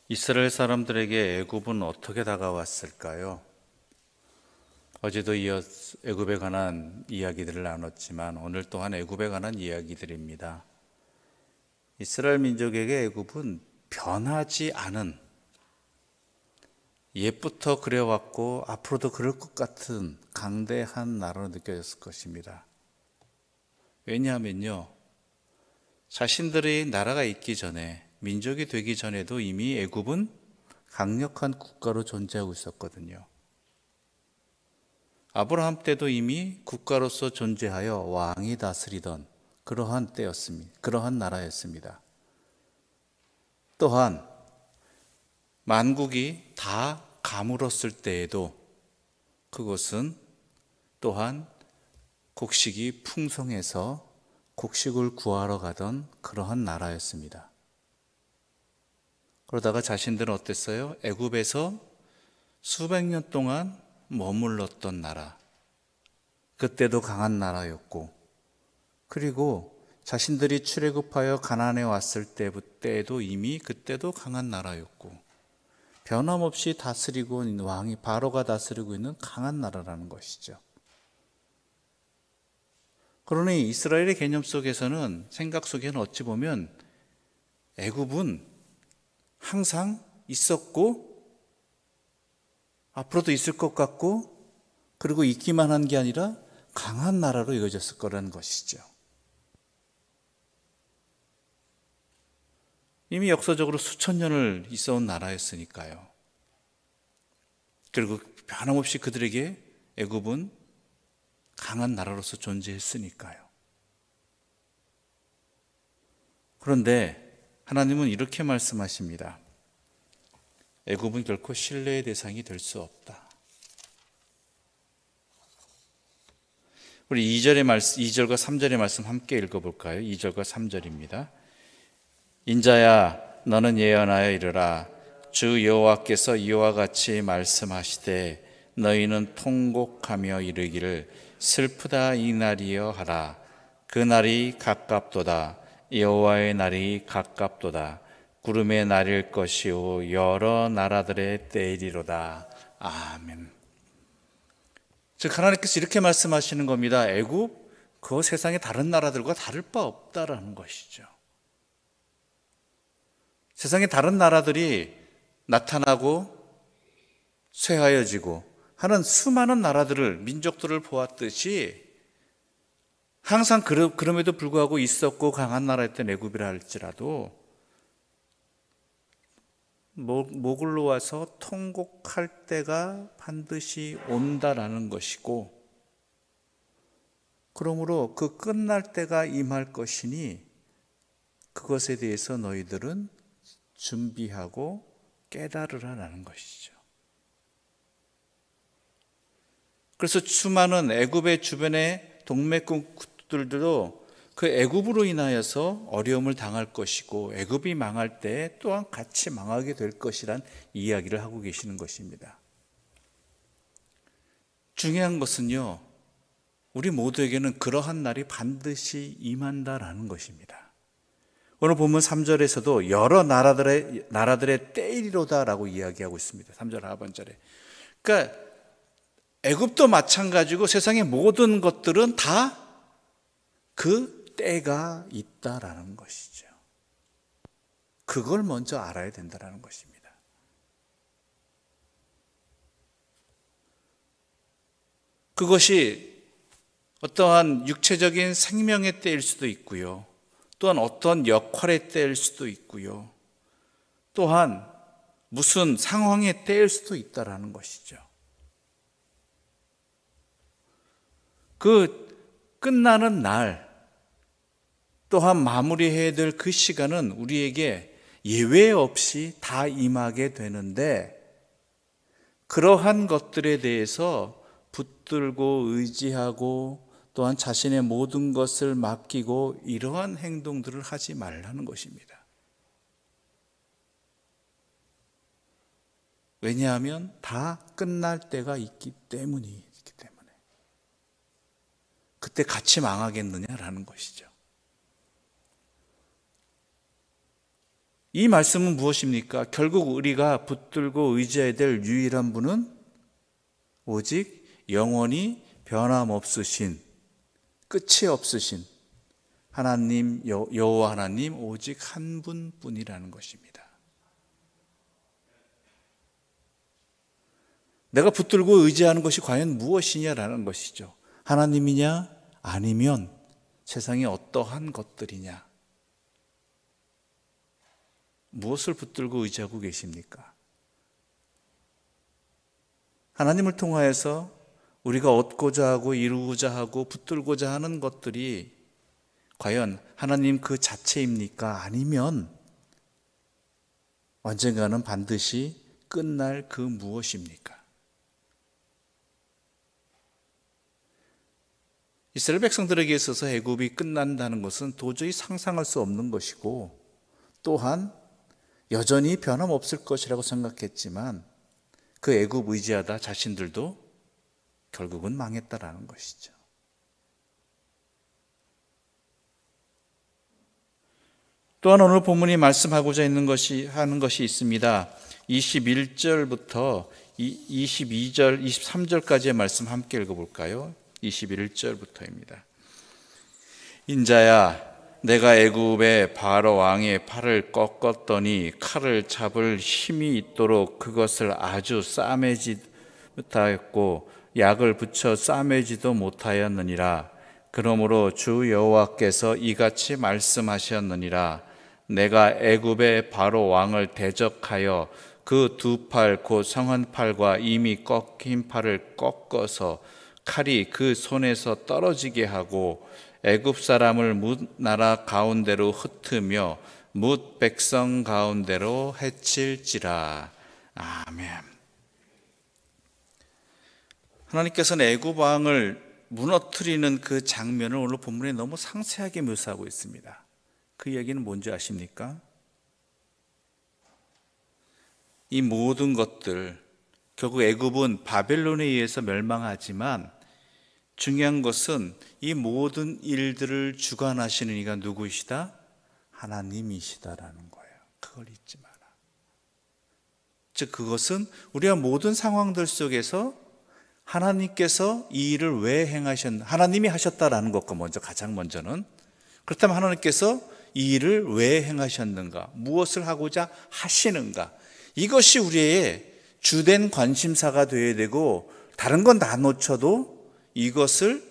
이스라엘 사람들에게 애굽은 어떻게 다가왔을까요? 어제도 이어 애굽에 관한 이야기들을 나눴지만 오늘 또한 애굽에 관한 이야기들입니다. 이스라엘 민족에게 애굽은 변하지 않은, 옛부터 그래왔고 앞으로도 그럴 것 같은 강대한 나라로 느껴졌을 것입니다. 왜냐하면요, 자신들의 나라가 있기 전에, 민족이 되기 전에도 이미 애굽은 강력한 국가로 존재하고 있었거든요. 아브라함 때도 이미 국가로서 존재하여 왕이 다스리던 그러한 때였습니다. 그러한 나라였습니다. 또한 만국이 다 가물었을 때에도 그곳은 또한 곡식이 풍성해서 곡식을 구하러 가던 그러한 나라였습니다. 그러다가 자신들은 어땠어요? 애굽에서 수백 년 동안 머물렀던 나라, 그때도 강한 나라였고, 그리고 자신들이 출애굽하여 가나안에 왔을 때도 이미 그때도 강한 나라였고, 변함없이 다스리고 있는 왕이 바로가 다스리고 있는 강한 나라라는 것이죠. 그러니 이스라엘의 개념 속에서는, 생각 속에는 어찌 보면 애굽은 항상 있었고 앞으로도 있을 것 같고, 그리고 있기만 한 게 아니라 강한 나라로 이어졌을 거라는 것이죠. 이미 역사적으로 수천 년을 있어온 나라였으니까요. 그리고 변함없이 그들에게 애굽은 강한 나라로서 존재했으니까요. 그런데 하나님은 이렇게 말씀하십니다. 애굽은 결코 신뢰의 대상이 될 수 없다. 우리 2절과 3절의 말씀 함께 읽어볼까요? 2절과 3절입니다. 인자야, 너는 예언하여 이르라. 주 여호와께서 이와 같이 말씀하시되 너희는 통곡하며 이르기를 슬프다 이 날이여 하라. 그 날이 가깝도다. 여호와의 날이 가깝도다. 구름의 날일 것이요 여러 나라들의 때이리로다. 아멘. 즉 하나님께서 이렇게 말씀하시는 겁니다. 애굽 그 세상의 다른 나라들과 다를 바 없다라는 것이죠. 세상의 다른 나라들이 나타나고 쇠하여지고 하는 수많은 나라들을, 민족들을 보았듯이 항상 그럼에도 불구하고 있었고 강한 나라였던 애굽이라 할지라도 목을 놓아서 통곡할 때가 반드시 온다라는 것이고, 그러므로 그 끝날 때가 임할 것이니 그것에 대해서 너희들은 준비하고 깨달으라라는 것이죠. 그래서 수많은 애굽의 주변의 동맹국들도 그 애굽으로 인하여서 어려움을 당할 것이고, 애굽이 망할 때 또한 같이 망하게 될 것이란 이야기를 하고 계시는 것입니다. 중요한 것은요, 우리 모두에게는 그러한 날이 반드시 임한다라는 것입니다. 오늘 본문 3절에서도 여러 나라들의 때이리로다라고 이야기하고 있습니다. 3절 하반절에. 그러니까 애굽도 마찬가지고 세상의 모든 것들은 다 그 때가 있다라는 것이죠. 그걸 먼저 알아야 된다라는 것입니다. 그것이 어떠한 육체적인 생명의 때일 수도 있고요. 또한 어떤 역할의 때일 수도 있고요. 또한 무슨 상황의 때일 수도 있다라는 것이죠. 그 끝나는 날, 또한 마무리해야 될 그 시간은 우리에게 예외 없이 다 임하게 되는데, 그러한 것들에 대해서 붙들고 의지하고 또한 자신의 모든 것을 맡기고 이러한 행동들을 하지 말라는 것입니다. 왜냐하면 다 끝날 때가 있기 때문에 그때 같이 망하겠느냐라는 것이죠. 이 말씀은 무엇입니까? 결국 우리가 붙들고 의지해야 될 유일한 분은 오직 영원히 변함없으신, 끝이 없으신 하나님, 여호와 하나님 오직 한 분뿐이라는 것입니다. 내가 붙들고 의지하는 것이 과연 무엇이냐라는 것이죠. 하나님이냐 아니면 세상의 어떠한 것들이냐. 무엇을 붙들고 의지하고 계십니까? 하나님을 통하여서 우리가 얻고자 하고 이루고자 하고 붙들고자 하는 것들이 과연 하나님 그 자체입니까? 아니면 언젠가는 반드시 끝날 그 무엇입니까? 이스라엘 백성들에게 있어서 애굽이 끝난다는 것은 도저히 상상할 수 없는 것이고, 또한 여전히 변함없을 것이라고 생각했지만 그 애굽 의지하다 자신들도 결국은 망했다라는 것이죠. 또한 오늘 본문이 말씀하고자 하는 것이 있습니다. 21절부터 22절, 23절까지의 말씀 함께 읽어볼까요? 21절부터입니다. 인자야, 내가 애굽의 바로 왕의 팔을 꺾었더니 칼을 잡을 힘이 있도록 그것을 아주 싸매지 못하였고 약을 붙여 싸매지도 못하였느니라. 그러므로 주 여호와께서 이같이 말씀하셨느니라. 내가 애굽의 바로 왕을 대적하여 그 두 팔 곧 성한 팔과 이미 꺾인 팔을 꺾어서 칼이 그 손에서 떨어지게 하고 애굽 사람을 뭇 나라 가운데로 흩으며 뭇 백성 가운데로 해칠지라. 아멘. 하나님께서는 애굽 왕을 무너뜨리는 그 장면을 오늘 본문에 너무 상세하게 묘사하고 있습니다. 그 이야기는 뭔지 아십니까? 이 모든 것들, 결국 애굽은 바벨론에 의해서 멸망하지만 중요한 것은 이 모든 일들을 주관하시는 이가 누구이시다? 하나님이시다라는 거예요. 그걸 잊지 마라. 즉 그것은 우리가 모든 상황들 속에서 하나님께서 이 일을 왜 하나님이 하셨다라는 것과 가장 먼저는, 그렇다면 하나님께서 이 일을 왜 행하셨는가? 무엇을 하고자 하시는가? 이것이 우리의 주된 관심사가 되어야 되고, 다른 건 다 놓쳐도 이것을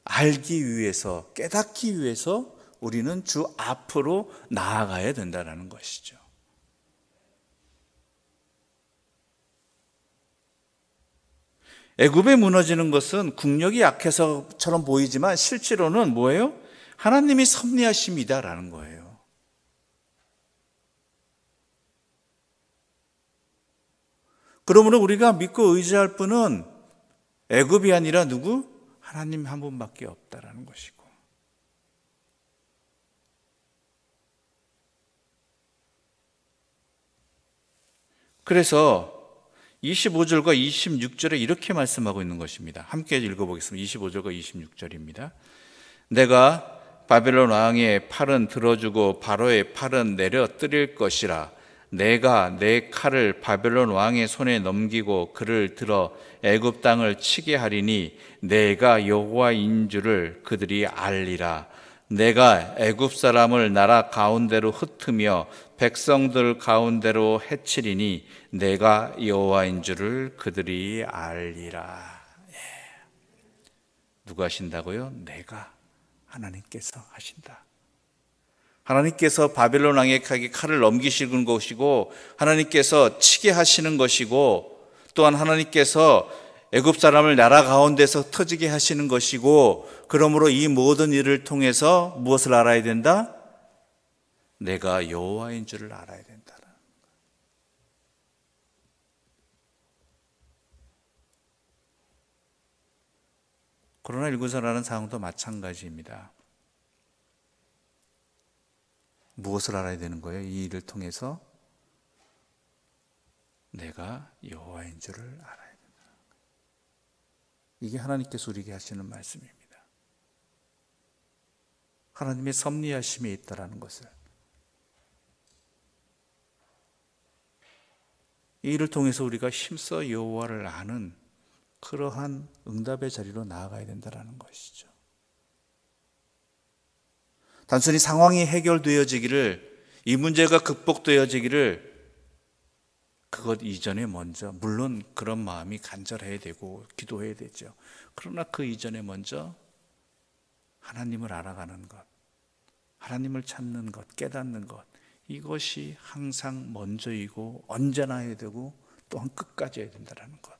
알기 위해서, 깨닫기 위해서 우리는 주 앞으로 나아가야 된다는 것이죠. 애굽에 무너지는 것은 국력이 약해서처럼 보이지만 실제로는 뭐예요? 하나님이 섭리하심이다라는 거예요. 그러므로 우리가 믿고 의지할 분은 애굽이 아니라 누구? 하나님 한 분밖에 없다라는 것이고, 그래서 25절과 26절에 이렇게 말씀하고 있는 것입니다. 함께 읽어보겠습니다. 25절과 26절입니다. 내가 바벨론 왕의 팔은 들어주고 바로의 팔은 내려뜨릴 것이라. 내가 내 칼을 바벨론 왕의 손에 넘기고 그를 들어 애굽 땅을 치게 하리니 내가 여호와인 줄을 그들이 알리라. 내가 애굽 사람을 나라 가운데로 흩으며 백성들 가운데로 해치리니 내가 여호와인 줄을 그들이 알리라. 누가 하신다고요? 내가, 하나님께서 하신다. 하나님께서 바벨론 왕에게 칼을 넘기시는 것이고, 하나님께서 치게 하시는 것이고, 또한 하나님께서 애굽 사람을 나라 가운데서 터지게 하시는 것이고, 그러므로 이 모든 일을 통해서 무엇을 알아야 된다? 내가 여호와인 줄을 알아야 된다. 코로나19라는 상황도 마찬가지입니다. 무엇을 알아야 되는 거예요? 이 일을 통해서 내가 여호와인 줄을 알아야 된다. 이게 하나님께서 우리에게 하시는 말씀입니다. 하나님의 섭리하심이 있다라는 것을. 이 일을 통해서 우리가 힘써 여호와를 아는 그러한 응답의 자리로 나아가야 된다는 것이죠. 단순히 상황이 해결되어지기를, 이 문제가 극복되어지기를, 그것 이전에 먼저, 물론 그런 마음이 간절해야 되고 기도해야 되죠. 그러나 그 이전에 먼저 하나님을 알아가는 것, 하나님을 찾는 것, 깨닫는 것, 이것이 항상 먼저이고 언제나 해야 되고 또한 끝까지 해야 된다는 것.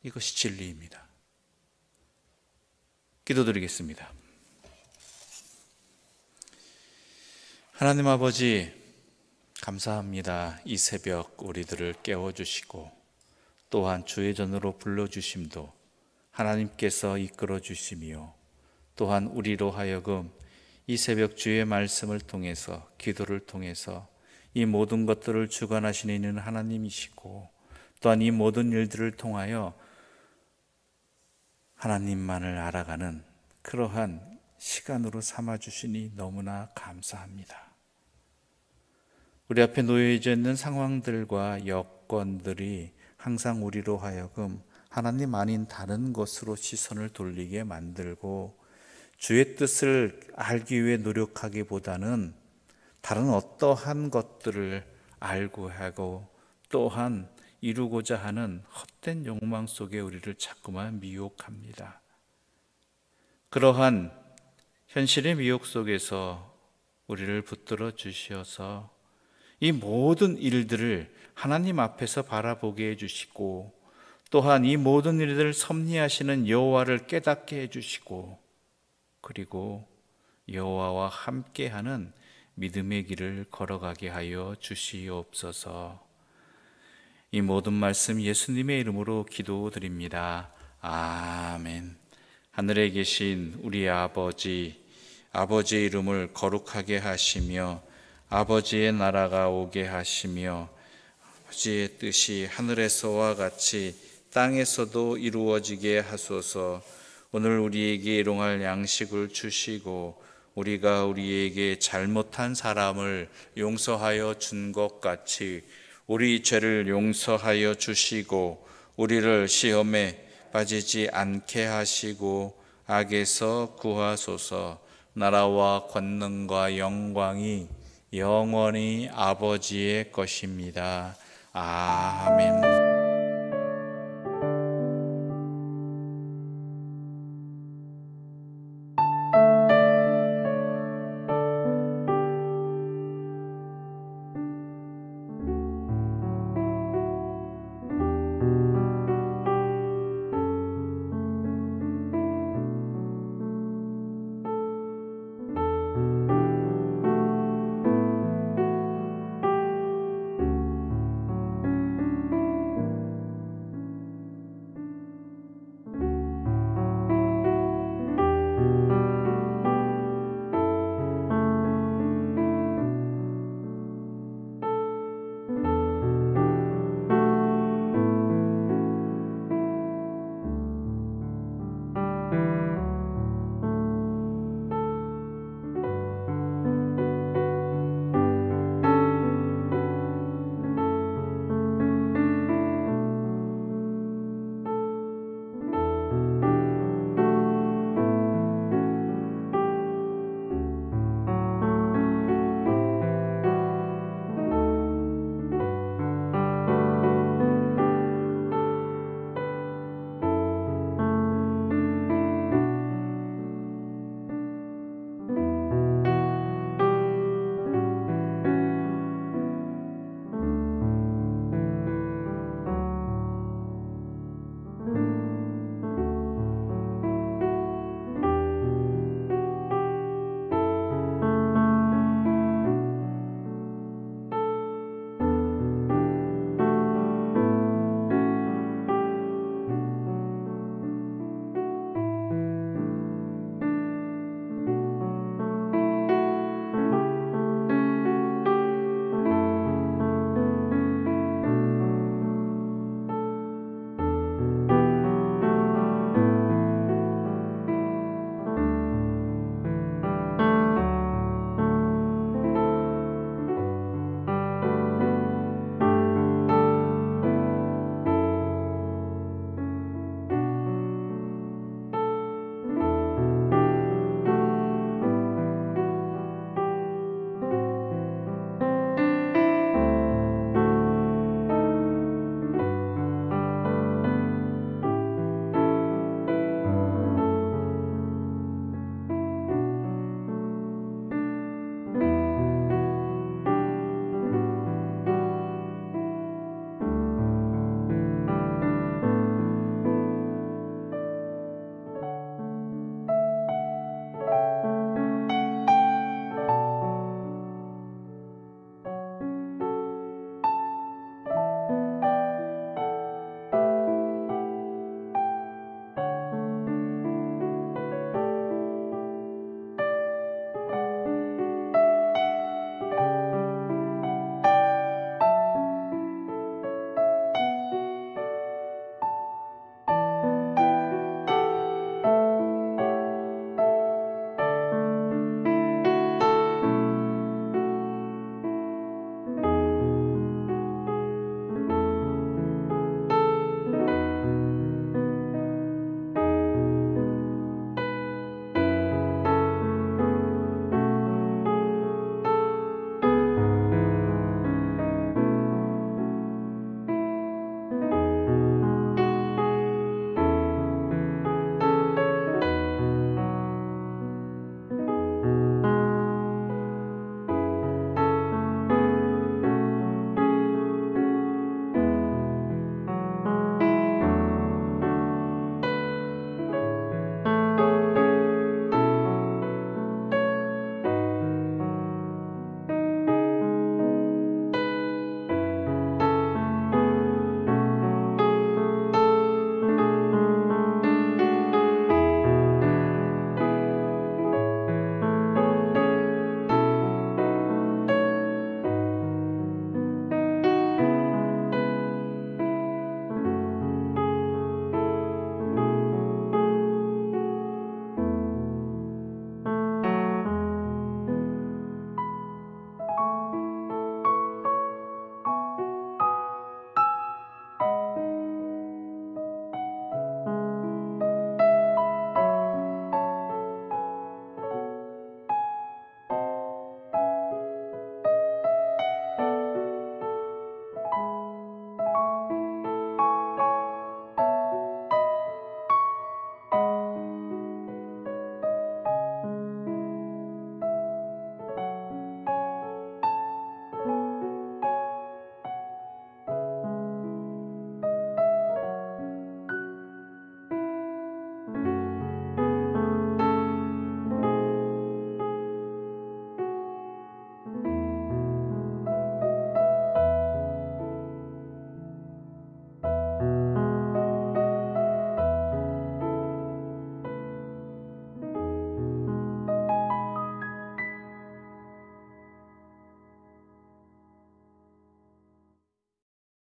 이것이 진리입니다. 기도드리겠습니다. 하나님 아버지, 감사합니다. 이 새벽 우리들을 깨워주시고 또한 주의 전으로 불러주심도 하나님께서 이끌어 주시며, 또한 우리로 하여금 이 새벽 주의 말씀을 통해서, 기도를 통해서 이 모든 것들을 주관하시는 이는 하나님이시고, 또한 이 모든 일들을 통하여 하나님만을 알아가는 그러한 시간으로 삼아주시니 너무나 감사합니다. 우리 앞에 놓여져 있는 상황들과 여건들이 항상 우리로 하여금 하나님 아닌 다른 것으로 시선을 돌리게 만들고, 주의 뜻을 알기 위해 노력하기보다는 다른 어떠한 것들을 알고 하고 또한 이루고자 하는 헛된 욕망 속에 우리를 자꾸만 미혹합니다. 그러한 현실의 미혹 속에서 우리를 붙들어 주시어서 이 모든 일들을 하나님 앞에서 바라보게 해주시고, 또한 이 모든 일들을 섭리하시는 여호와를 깨닫게 해주시고, 그리고 여호와와 함께하는 믿음의 길을 걸어가게 하여 주시옵소서. 이 모든 말씀 예수님의 이름으로 기도드립니다. 아멘. 하늘에 계신 우리 아버지, 아버지의 이름을 거룩하게 하시며 아버지의 나라가 오게 하시며 아버지의 뜻이 하늘에서와 같이 땅에서도 이루어지게 하소서. 오늘 우리에게 일용할 양식을 주시고 우리가 우리에게 잘못한 사람을 용서하여 준 것 같이 우리 죄를 용서하여 주시고 우리를 시험에 빠지지 않게 하시고 악에서 구하소서. 나라와 권능과 영광이 영원히 아버지의 것입니다. 아멘.